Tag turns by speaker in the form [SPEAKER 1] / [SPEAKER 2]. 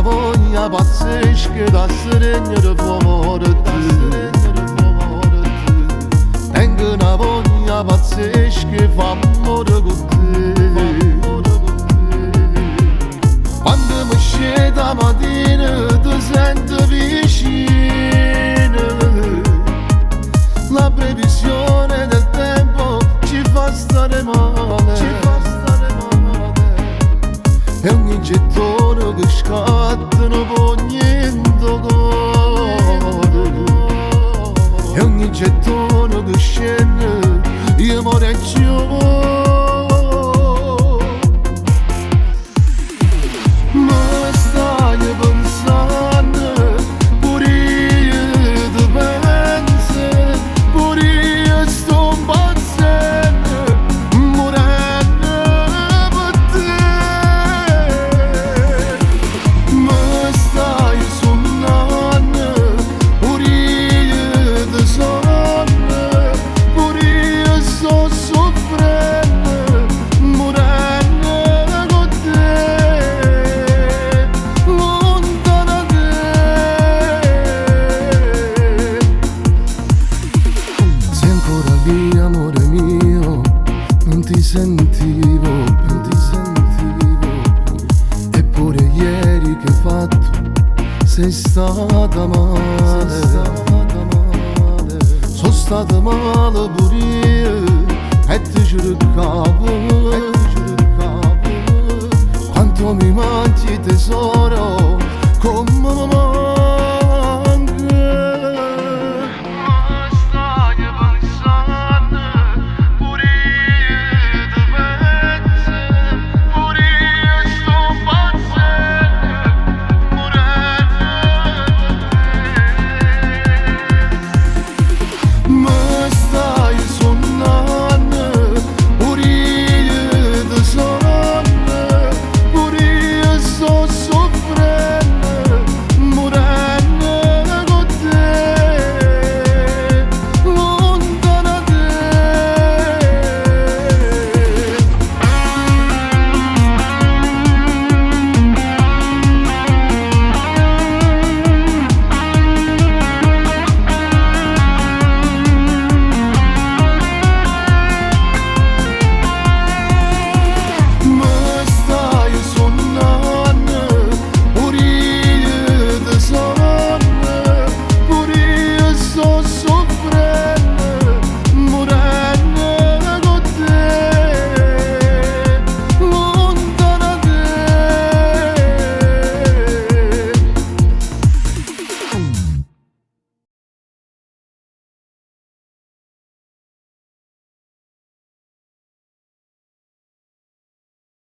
[SPEAKER 1] voglia pazzesca da seregnare fuori te. Tengo una voglia pazzesca fa amore con te. Quando mi scende la mattina ti sento vicino. La previsione del tempo ci fa stare male, e ogni gettone che scatta non può niente godere, e ogni gettone che scende io moreggio. Ma stai pensando, pure io ti penso, pure io sto impazzendo, morendo per te. Ma stai sonnando, pure io ti sonno, pure io sto soffrendo, morendo con te, lontana da te. Sei ancora lì, amore mio, non ti sentivo, non ti sentivo. Eppure ieri che hai fatto sei stata male, sono stata male pure io e ti cercavo. Quanto mi manchi tesoro,